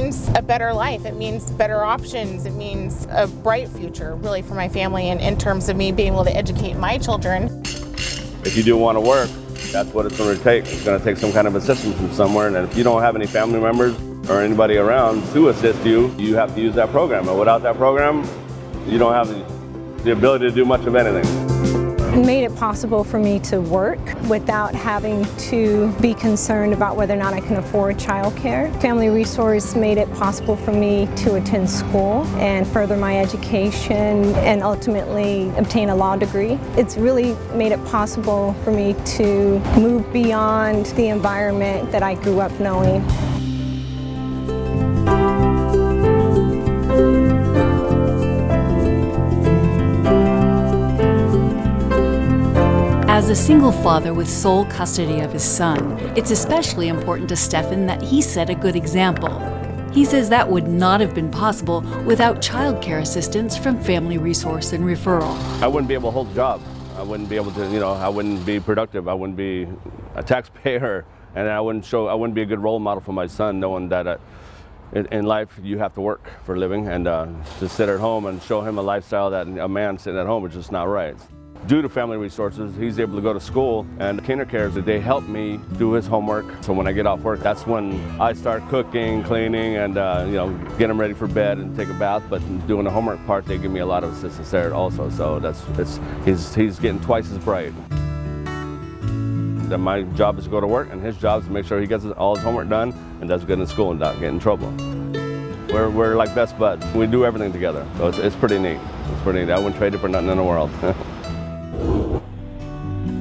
means a better life. It means better options. It means a bright future, really, for my family, and in terms of me being able to educate my children. If you do want to work, that's what it's going to take. It's going to take some kind of assistance from somewhere, and if you don't have any family members or anybody around to assist you, you have to use that program. And without that program, you don't have the ability to do much of anything. It made it possible for me to work without having to be concerned about whether or not I can afford childcare. Family Resource made it possible for me to attend school and further my education and ultimately obtain a law degree. It's really made it possible for me to move beyond the environment that I grew up knowing. As a single father with sole custody of his son, it's especially important to Stefan that he set a good example. He says that would not have been possible without childcare assistance from Family Resource and Referral. I wouldn't be able to hold a job. I wouldn't be able to, I wouldn't be productive. I wouldn't be a taxpayer, and I wouldn't be a good role model for my son, knowing that in life you have to work for a living, and to sit at home and show him a lifestyle that a man sitting at home is just not right. Due to Family Resources, he's able to go to school, and kinder cares, they help me do his homework. So when I get off work, that's when I start cooking, cleaning, and get him ready for bed and take a bath. But doing the homework part, they give me a lot of assistance there also. So he's getting twice as bright. Then my job is to go to work, and his job is to make sure he gets all his homework done and does good in school and not get in trouble. We're like best buds. We do everything together, so it's pretty neat. It's pretty neat. I wouldn't trade it for nothing in the world.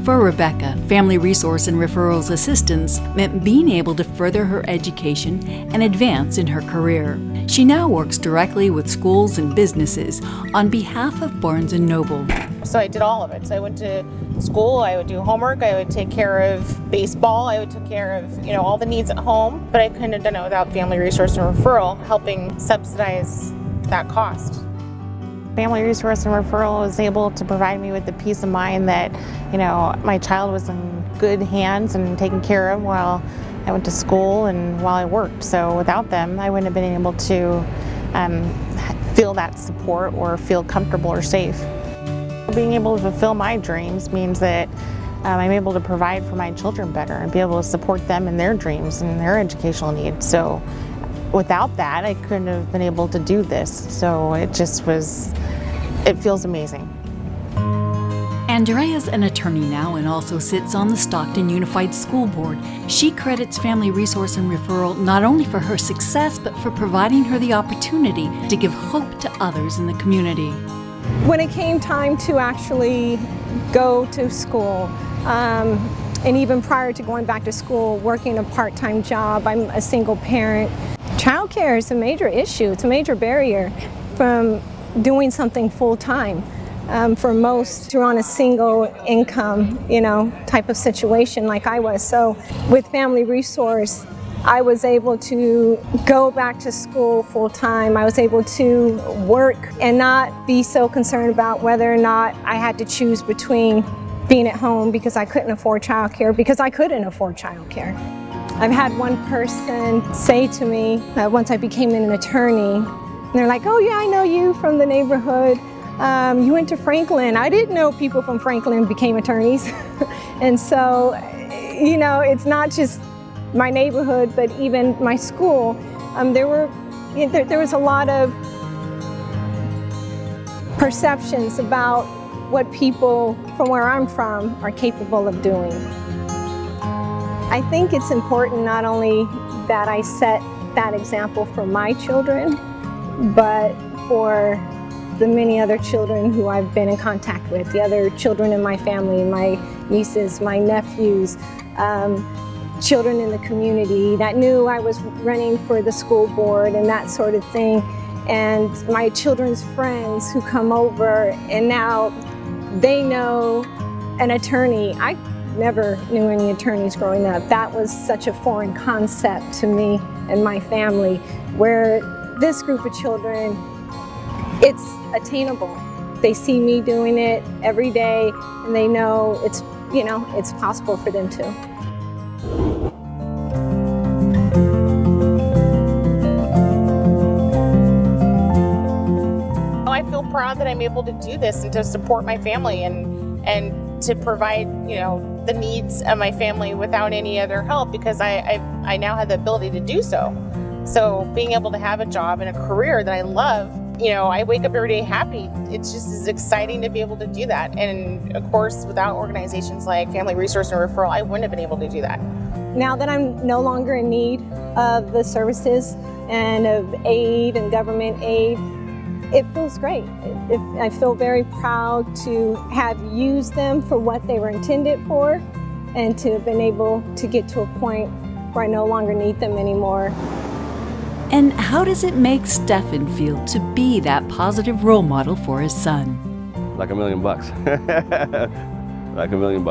For Rebecca, Family Resource and Referral's assistance meant being able to further her education and advance in her career. She now works directly with schools and businesses on behalf of Barnes & Noble. So I did all of it. So I went to school, I would do homework, I would take care of baseball, I would take care of all the needs at home, but I couldn't have done it without Family Resource and Referral helping subsidize that cost. Family Resource and Referral was able to provide me with the peace of mind that, my child was in good hands and taken care of while I went to school and while I worked. So without them, I wouldn't have been able to feel that support or feel comfortable or safe. Being able to fulfill my dreams means that I'm able to provide for my children better and be able to support them in their dreams and their educational needs. So without that, I couldn't have been able to do this. So it feels amazing. Andrea's an attorney now and also sits on the Stockton Unified School Board. She credits Family Resource and Referral not only for her success, but for providing her the opportunity to give hope to others in the community. When it came time to actually go to school, and even prior to going back to school, working a part-time job, I'm a single parent. Childcare is a major issue. It's a major barrier from doing something full-time. For most, you're on a single income, type of situation like I was. So with Family Resource, I was able to go back to school full-time. I was able to work and not be so concerned about whether or not I had to choose between being at home because I couldn't afford childcare, because I couldn't afford childcare. I've had one person say to me, once I became an attorney, and they're like, "Oh yeah, I know you from the neighborhood. You went to Franklin." I didn't know people from Franklin became attorneys. And so, it's not just my neighborhood, but even my school. There was a lot of perceptions about what people from where I'm from are capable of doing. I think it's important not only that I set that example for my children, but for the many other children who I've been in contact with, the other children in my family, my nieces, my nephews, children in the community that knew I was running for the school board and that sort of thing, and my children's friends who come over and now they know an attorney. I never knew any attorneys growing up. That was such a foreign concept to me and my family, where this group of children, it's attainable. They see me doing it every day and they know it's possible for them too. proud that I'm able to do this and to support my family and to provide, the needs of my family without any other help, because I now have the ability to do so. So being able to have a job and a career that I love, I wake up every day happy. It's just as exciting to be able to do that. And of course, without organizations like Family Resource and Referral, I wouldn't have been able to do that. Now that I'm no longer in need of the services and of aid and government aid, it feels great. I feel very proud to have used them for what they were intended for, and to have been able to get to a point where I no longer need them anymore. And how does it make Stephen feel to be that positive role model for his son? Like $1 million. Like $1 million.